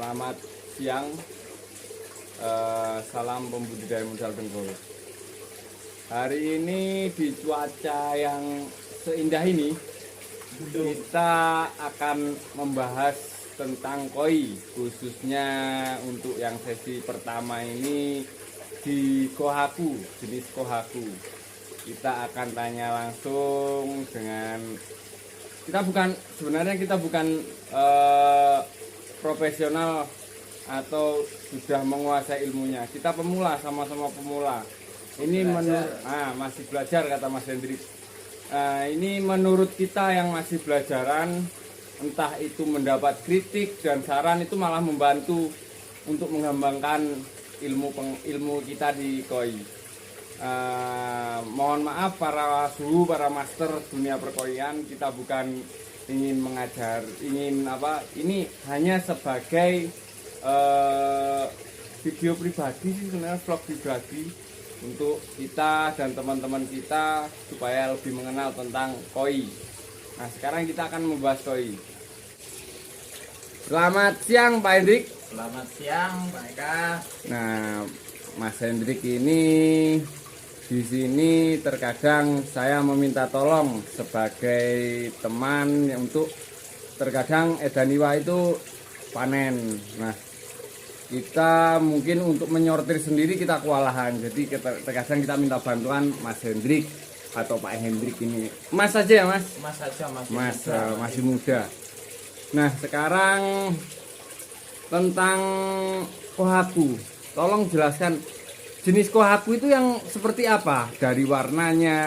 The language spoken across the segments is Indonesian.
Selamat siang, salam pembudidaya modal dengkul. Hari ini di cuaca yang seindah ini kita akan membahas tentang koi, khususnya untuk yang sesi pertama ini di kohaku, jenis kohaku. Kita akan tanya langsung dengan sebenarnya kita bukan profesional atau sudah menguasai ilmunya. Kita pemula, sama-sama pemula. Ini masih belajar kata Mas Hendrik. Ini menurut kita yang masih belajaran, entah itu mendapat kritik dan saran, itu malah membantu untuk mengembangkan ilmu kita di koi. Mohon maaf para suhu, para master dunia perkoian, kita bukan ingin mengajar, ini hanya sebagai video pribadi sih, sebenarnya vlog pribadi untuk kita dan teman-teman kita supaya lebih mengenal tentang koi. Nah, sekarang kita akan membahas koi. Selamat siang Pak Hendrik. Selamat siang Pak Eka. Nah, Mas Hendrik ini di sini terkadang saya meminta tolong sebagai teman untuk terkadang edaniwa itu panen. Nah, kita mungkin untuk menyortir sendiri kita kewalahan. Jadi terkadang kita minta bantuan Mas Hendrik atau Pak Hendrik ini. Mas saja ya Mas? Mas saja masih muda. Nah, sekarang tentang kohaku. Tolong jelaskan jenis kohaku itu yang seperti apa? Dari warnanya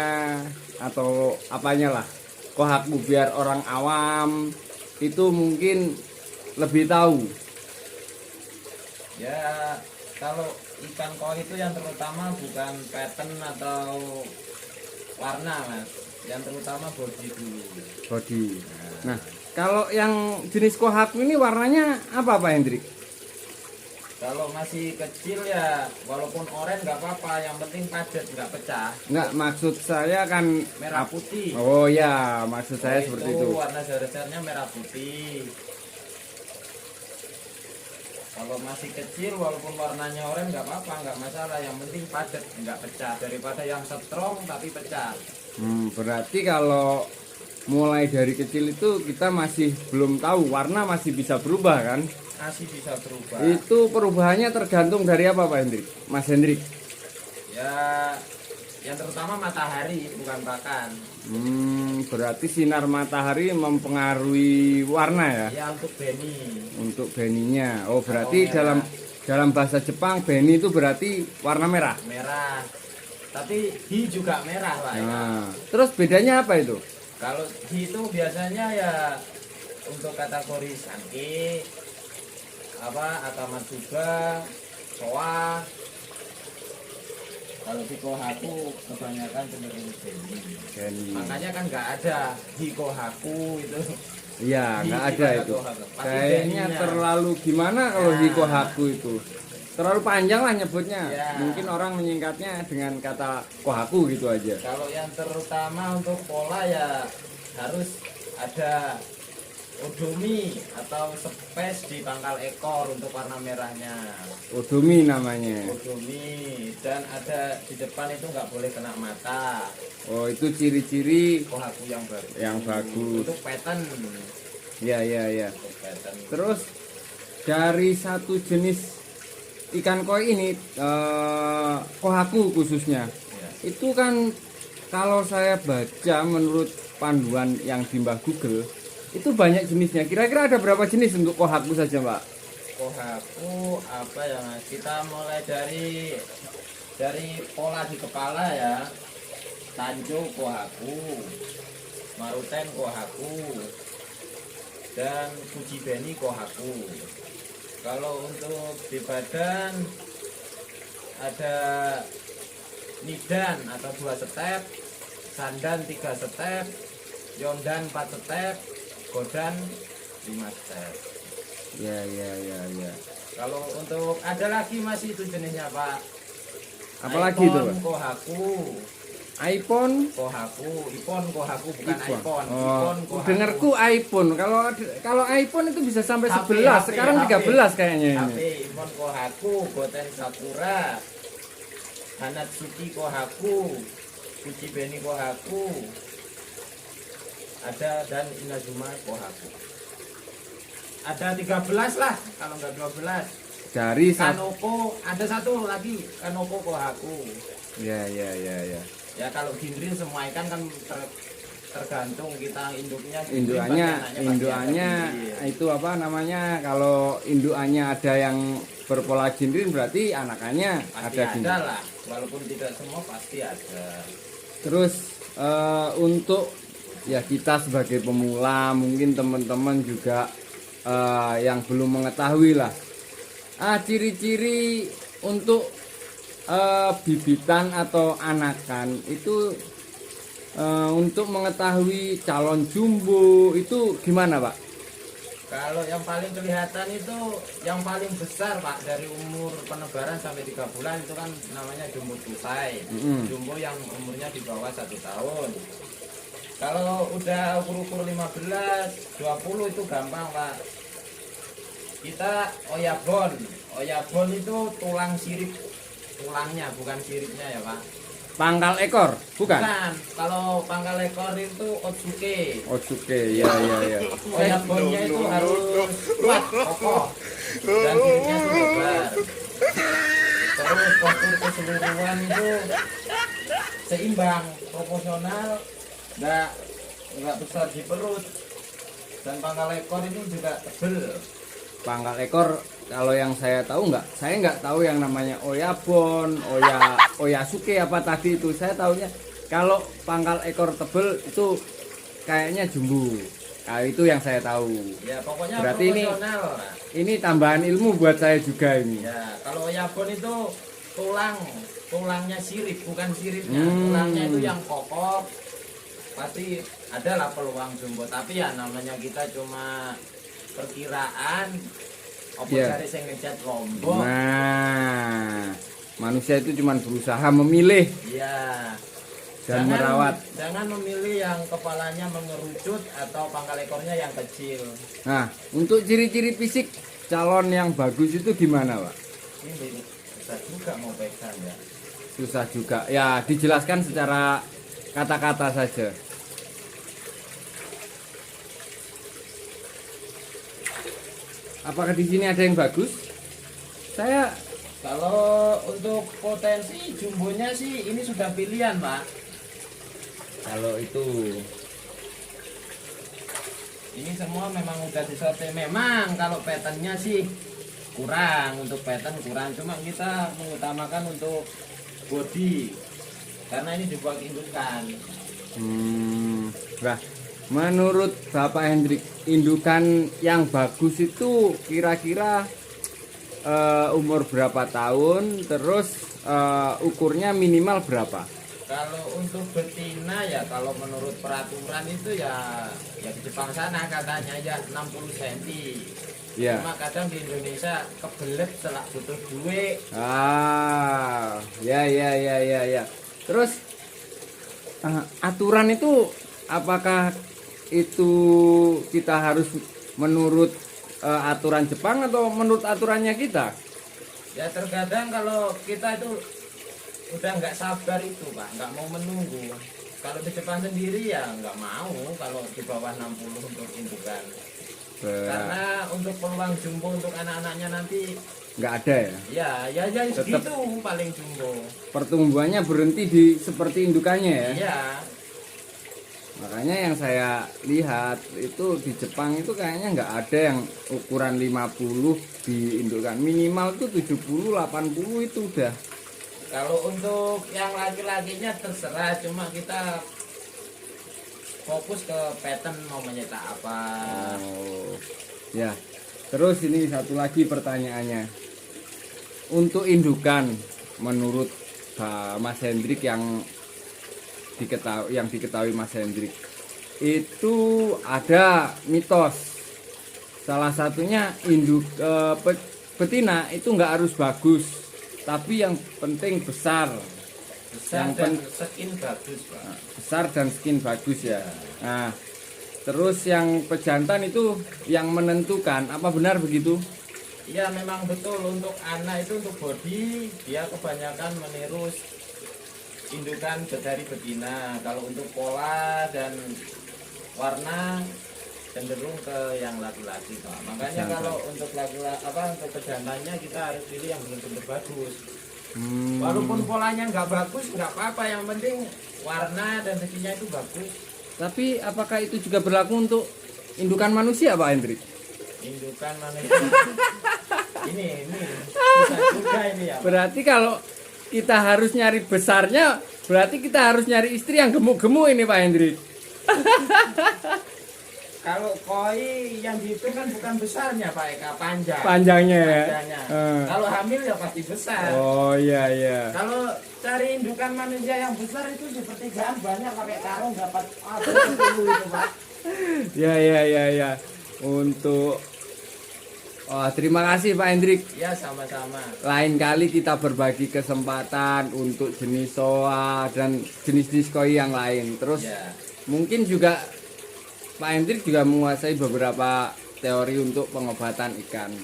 atau apanya lah. Kohaku biar orang awam itu mungkin lebih tahu. Ya, kalau ikan koi itu yang terutama bukan pattern atau warna Mas. Yang terutama body dulu. Body. Nah, kalau yang jenis kohaku ini warnanya apa Pak Hendrik? Kalau masih kecil ya walaupun oranye nggak apa-apa, yang penting padat nggak pecah. Nggak, maksud saya kan Merah putih. Oh ya, maksud saya seperti itu. Warna dasarnya merah putih. Kalau masih kecil walaupun warnanya oranye nggak apa-apa, nggak masalah, yang penting padat nggak pecah, daripada yang strong tapi pecah. Berarti kalau mulai dari kecil itu kita masih belum tahu, warna masih bisa berubah kan? Masih bisa berubah. Itu perubahannya tergantung dari apa Pak Hendrik? Mas Hendrik? Ya, yang terutama matahari bukan pakan. Berarti sinar matahari mempengaruhi warna ya? Ya, untuk beni. Untuk beninya. Oh, berarti dalam bahasa Jepang beni itu berarti warna merah. Merah. Tapi hi juga merah Pak. Nah, terus bedanya apa itu? Kalau hi itu biasanya ya untuk kategori sake, Akamatsuba, soa. Kalau di kohaku kebanyakan cenderung beni. Makanya kan nggak ada hi kohaku itu. Iya, nggak ada itu. Kayaknya terlalu gimana kalau Ya. hi kohaku itu. Terlalu panjang lah nyebutnya. Ya. Mungkin orang menyingkatnya dengan kata kohaku gitu aja. Kalau yang terutama untuk pola ya harus ada odomi atau space di pangkal ekor untuk warna merahnya. Odomi namanya. Odomi, dan ada di depan itu nggak boleh kena mata. Oh, itu ciri-ciri Kohaku yang bagus. yang bagus. Untuk pattern. Ya, ya, ya. Untuk pattern. Terus dari satu jenis ikan koi ini, kohaku khususnya, Ya. itu kan kalau saya baca menurut panduan yang di Mbah Google, itu banyak jenisnya. Kira-kira ada berapa jenis untuk kohaku saja Mbak? Kohaku apa ya Mas? Kita mulai dari pola di kepala ya. Tanjo kohaku, maruten kohaku, dan kujibeni kohaku. Kalau untuk di badan ada nidan atau 2 step, sandan 3 step, yondan 4 step, godan 5 step. Ya, ya, ya, ya. Kalau untuk ada lagi masih itu jenisnya Pak. Apalagi itu, Pak? Icon kohaku, iPhone. Kohaku, Kohaku bukan Ipon. iPhone. Oh, Kohaku. dengarku iPhone. Kalau iPhone itu bisa sampai HP, 11, HP, sekarang 13 kayaknya HP, ini. Ipon Kohaku, Goten Sakura, Hanatsuki Kohaku, Kuchibeni Kohaku, ada dan Inazuma Kohaku. Ada 13 lah, kalau nggak 12. Dari satu. Kanoko, ada satu lagi, Kanoko Kohaku. Ya. Ya kalau Ginrin semua ikan kan tergantung kita induknya. Indukannya itu apa namanya? Kalau indukannya ada yang berpola Ginrin berarti anakannya Pasti ada ada Ginrin. lah, walaupun tidak semua pasti ada. Terus untuk ya kita sebagai pemula, mungkin teman-teman juga yang belum mengetahui lah ciri-ciri untuk bibitan atau anakan itu, untuk mengetahui calon jumbo itu gimana Pak? Kalau yang paling kelihatan itu yang paling besar Pak, dari umur penebaran sampai 3 bulan itu kan namanya jumbo tusai. Jumbo yang umurnya di bawah 1 tahun. Kalau udah ukur-ukur 15, 20 itu gampang Pak. Kita oyabon itu tulang sirip, tulangnya bukan siripnya ya Pak. Pangkal ekor, bukan? Kalau pangkal ekor itu otsuke. Otsuke, ya. Oyabonnya itu harus kuat, kokoh, dan siripnya itu lebar. Terus postur keseluruhan itu seimbang, proporsional, nggak besar di perut. Dan pangkal ekor ini juga tebel. Pangkal ekor, kalau yang saya tahu saya nggak tahu yang namanya oyabon, oyasuke apa tadi itu. Saya tahunya kalau pangkal ekor tebel itu kayaknya jumbo. Nah, itu yang saya tahu. Ya pokoknya berarti proporsional. ini tambahan ilmu buat saya juga ini. Ya kalau oyabon itu tulangnya sirip, bukan siripnya. Tulangnya itu yang kokoh. Pasti adalah peluang jumbo, tapi ya namanya kita cuma perkiraan. Apa cari saya ngecat lombok. Nah, manusia itu cuma berusaha memilih. Iya. Dan merawat. Jangan memilih yang kepalanya mengerucut atau pangkal ekornya yang kecil. Nah, untuk ciri-ciri fisik calon yang bagus itu gimana, Pak? Ini susah juga mau pegang ya. Susah juga. Ya, dijelaskan secara kata-kata saja. Apakah di sini ada yang bagus? Saya kalau untuk potensi jumbonya sih ini sudah pilihan, Pak. Kalau itu ini semua memang udah disortir. Memang kalau patternnya sih kurang, untuk pattern kurang. Cuma kita mengutamakan untuk body karena ini dibuat indukan. Nah, menurut Bapak Hendrik, indukan yang bagus itu kira-kira umur berapa tahun, terus ukurnya minimal berapa? Kalau untuk betina ya kalau menurut peraturan itu ya di Jepang sana katanya ya 60 cm. Ya. Cuma kadang di Indonesia kebelet setelah butuh duit. Ya. Terus aturan itu apakah itu kita harus menurut aturan Jepang atau menurut aturannya kita? Ya terkadang kalau kita itu udah nggak sabar itu Pak, nggak mau menunggu. Kalau di Jepang sendiri ya nggak mau kalau di bawah 60 untuk indukan. Karena untuk peluang jumbo untuk anak-anaknya nanti nggak ada ya? Ya segitu paling jumbo. Pertumbuhannya berhenti di seperti indukannya ya? Iya. Makanya yang saya lihat itu di Jepang itu kayaknya nggak ada yang ukuran 50 diindukkan, minimal tuh 70, 80 itu udah. Kalau untuk yang laki-lakinya terserah, cuma kita fokus ke pattern mau menyetak apa. Ya. Terus ini satu lagi pertanyaannya. Untuk indukan menurut Mas Hendrik yang diketahui Mas Hendrik, itu ada mitos. Salah satunya betina itu nggak harus bagus, tapi yang penting besar. Besar Yang dan skin bagus, Pak. besar dan skin bagus ya. Nah, terus yang pejantan itu yang menentukan, apa benar begitu? Iya, memang betul, untuk anak itu untuk body dia kebanyakan meniru indukan dari betina. Kalau untuk pola dan warna cenderung ke yang laki-laki, Pak. Makanya Pejantan. kalau untuk laki-laki untuk pejantannya kita harus pilih yang benar-benar bagus. Hmm. Walaupun polanya nggak bagus nggak apa-apa, yang penting warna dan skinnya itu bagus. Tapi apakah itu juga berlaku untuk indukan manusia, Pak Hendrik? Indukan mana itu? ini susah juga ini ya, Pak. Berarti kalau kita harus nyari besarnya, berarti kita harus nyari istri yang gemuk-gemuk ini, Pak Hendrik. Kalau koi yang gitu kan bukan besarnya, Pak Eka, panjang. Panjangnya ya. Panjangnya. Eh. Kalau hamil ya pasti besar. Oh iya iya. Kalau cari indukan manusia yang besar itu di pertigaan banyak, pakai karung dapat apa itu, Pak. Ya ya ya ya. Untuk terima kasih Pak Hendrik. Ya, sama-sama. Lain kali kita berbagi kesempatan untuk jenis soa dan jenis-jenis koi yang lain. Terus Ya. mungkin juga Pak Hendrik juga menguasai beberapa teori untuk pengobatan ikan.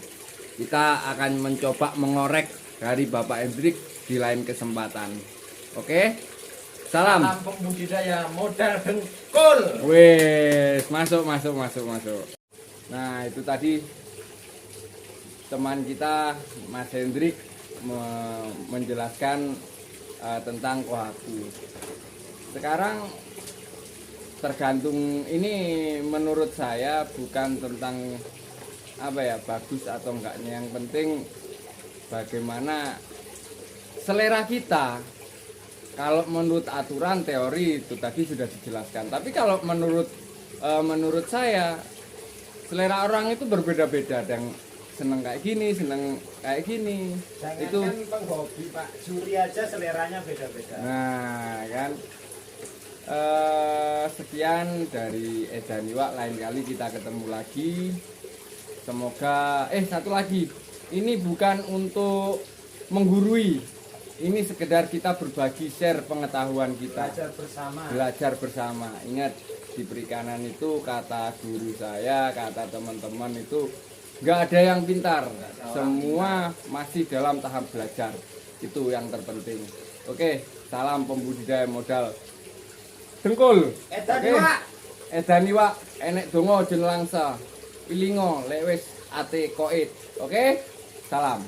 Kita akan mencoba mengorek dari Bapak Hendrik di lain kesempatan. Oke? Salam. Salam pembudidaya modal dengkul. Wes, masuk. Nah, itu tadi teman kita Mas Hendrik menjelaskan tentang kohaku. Sekarang tergantung, ini menurut saya bukan tentang bagus atau enggaknya, yang penting bagaimana selera kita. Kalau menurut aturan teori itu tadi sudah dijelaskan, tapi kalau menurut saya selera orang itu berbeda-beda, ada yang seneng kayak gini, seneng kayak gini. Jangan Itu kan penghobi, Pak. Juri aja seleranya beda-beda. nah kan. Sekian dari Edan Iwak, lain kali kita ketemu lagi. Semoga satu lagi, ini bukan untuk menggurui, ini sekedar kita berbagi, share pengetahuan kita, belajar bersama. Ingat, di perikanan itu kata guru saya, kata teman-teman itu nggak ada yang pintar, semua masih dalam tahap belajar. Itu yang terpenting. Oke, salam pembudidaya modal dengkul. Edan Iwak, enek dongo jeneng langsa. Ilingo lek wis ate koit. Oke? Salam.